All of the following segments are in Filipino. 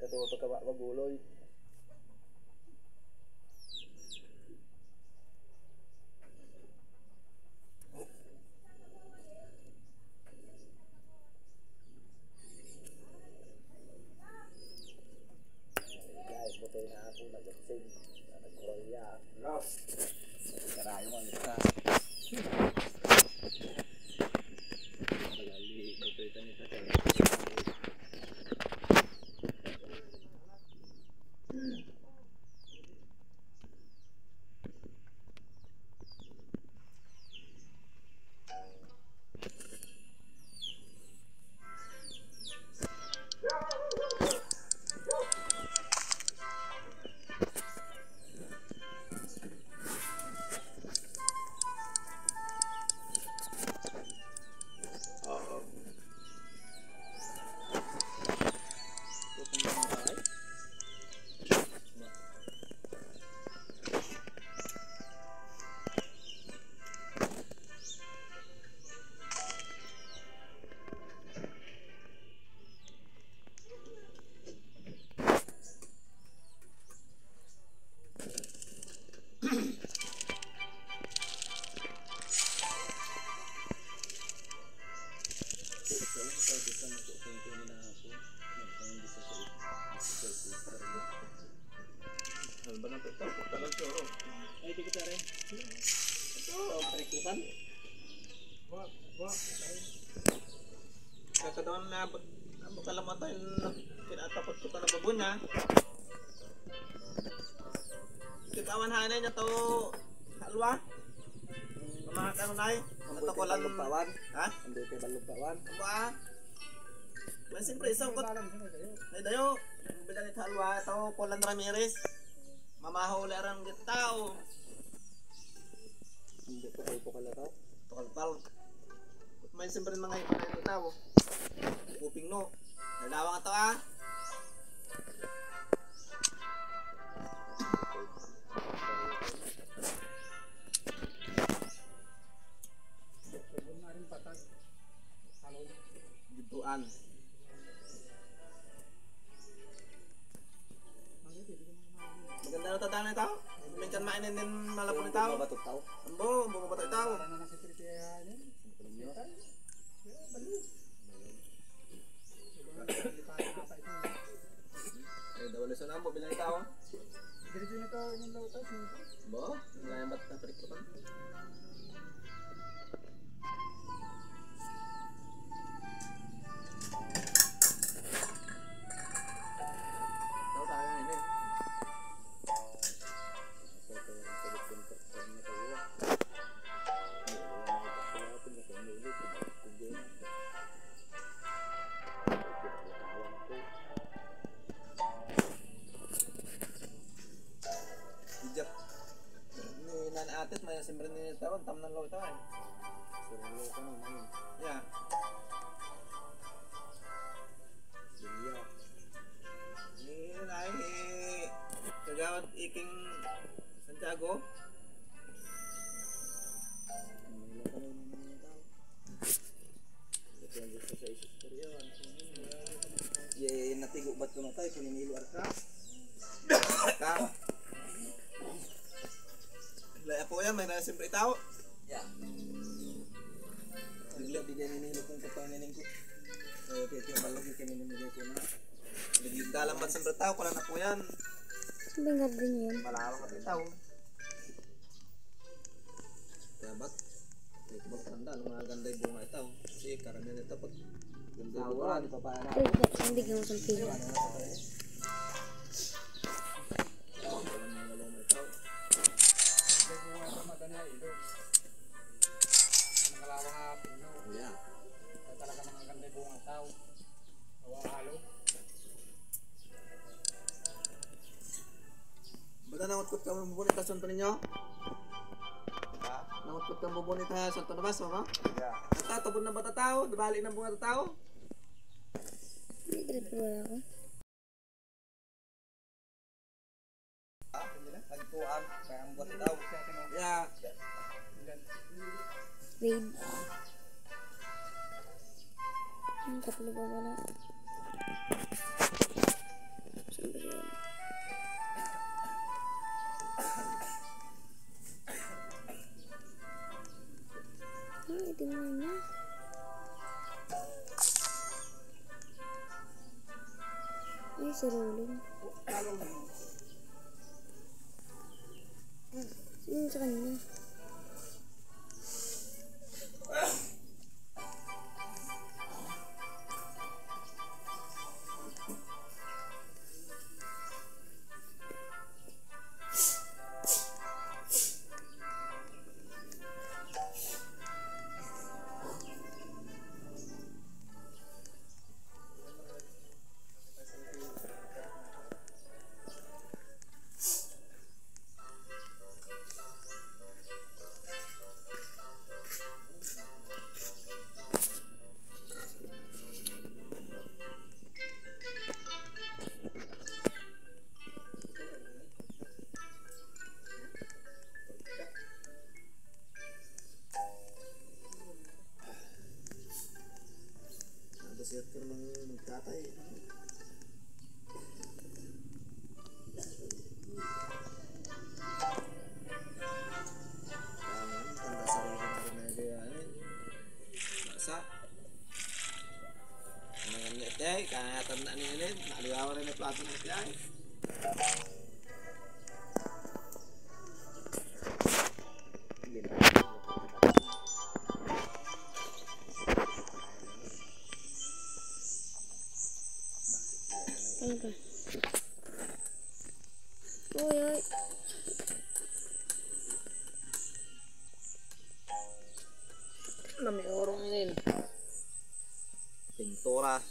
natuto ka maguloy. Guys, butoy na ako nag-sing. Nag-Korea. Karayo mo isa. Magali, butoy ka nito. Ay, tikot na rin. Ito, perikutan. Kakadawan na kalamatay na kinatapot ko ka na babunya. Kitawan hanay niya to halwa. Pamahakan na eh. Ito ko lang lupawan. Ha? Hindi tayo balugpawan. Aba. Man siyempre isang kot. Ay dayo. Bilang ito halwa. Ito Colan Ramirez. Mamahuli arang gitao. Hindi ko kayo po kalataw. Tukalpal. May siyempre mga ipan na ito tao. Kuping no. Nalawang ito ah. Gituan. Maganda na tatang na ito. Minsan mainin din malapon ito. Mabatot tao. Ambo, mabatot ito. Ay, dawal sa namo bilang ito. Dito na ito yung lautas. Bo, ngayon ba't na perikutan? Atit may siyempre ni tawon tam nang lo ito eh. Suro ko no man. Yeah. Yeah. Ni nai kagawad iking Santiago. Ye natigo bat ko matay kung nilo arka. Ka. Laya po yan, may nasimple tao. Yeah. Bigla bigay ninilo kong kapanining ko. Kaya balagi kami namigay ko na. Bigla dalang man simple tao, kung na po yan. Bingad din yan. Malawang kami tao. Kaya ba't? May kumagtanda, mga ganday bunga ito. Kasi karamihan ito pag ganday bunga, di pa pa na. Ay, ang bigyan mo sa pigo. Bata nangutkot ka mabubunit ha sonto ninyo? Nangutkot ka mabubunit ha sonto na bas, mama? Yeah. Tabon na bata tao? Dibalik ng bunga tao? Hindi direct wala ko. Nagtuan, kaya ang buhat tao. Yeah. Wait. Ang kaplo ba wala? Saan ba yan? Itim na. Ay, si Rolling. Sino sa kanya? Siya ka naman magtatay. Tanda sarili na rin na gayanin. Masa. Mga niyatay, kaya tanda nilin. Naligawan rin na plato ng tiyay. Ano ba? Uy. Ano may orong nilin? Pintura.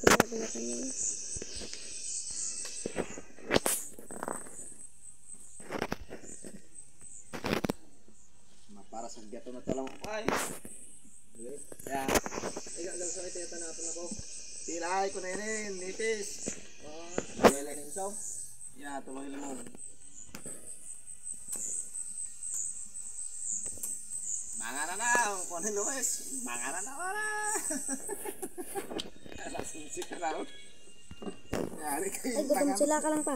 Grabe na kanya. Para sa gato na talong ay. Ya. Ay gagal sa ito tanapon ako. Tilay ko na rin, nipis. Dala ning saw. Ya, tuloy limon. Manganan na, kuno Luis. Manganan na wala. Langsung sik raw. Yari Ay, kayo. gutom sila ka lang pa.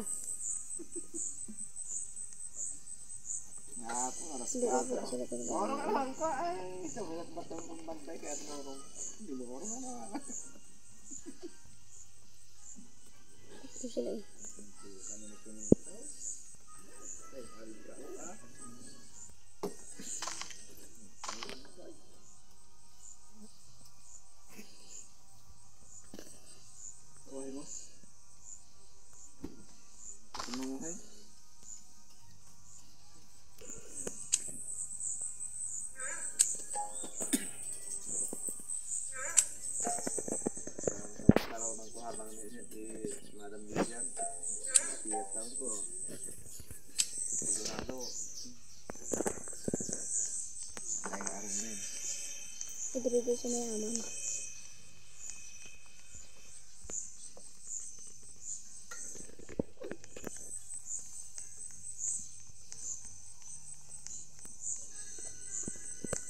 Ako, alas Hindi, 4. gutom sila ka lang. Orong alam ko ay. Sabulat ba itong kumbantay kaya orong. Hindi mo orong ano. Gutom sila eh. Okay mo? Tumangay. Kalau nang ko habang di Madam Lilian, tiap tahun ko. Sigurado. Ay arong rin. Idrito sa mayaman.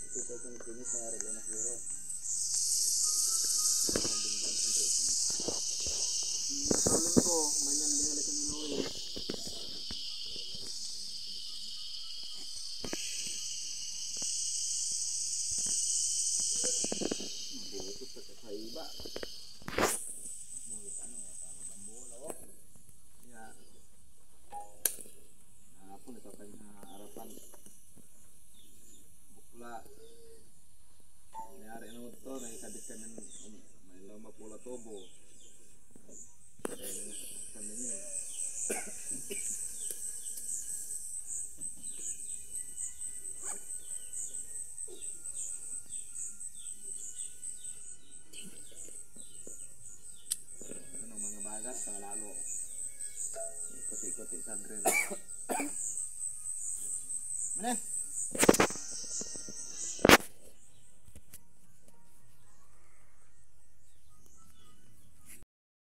Ito sa kung sa arong na siguro. Problem ko, manyan binalik ang Noe. Mabutot sa kakaiba. Ano nga, tawag ang bola. Kaya, ako ito pa yung harapan. Bukla. Nangyari na mo ito, nakikabit kami may lama pula tubo. Dahil kami niya. Ano mga bagat sa lalo. Ikot-ikot sa grill. Mana?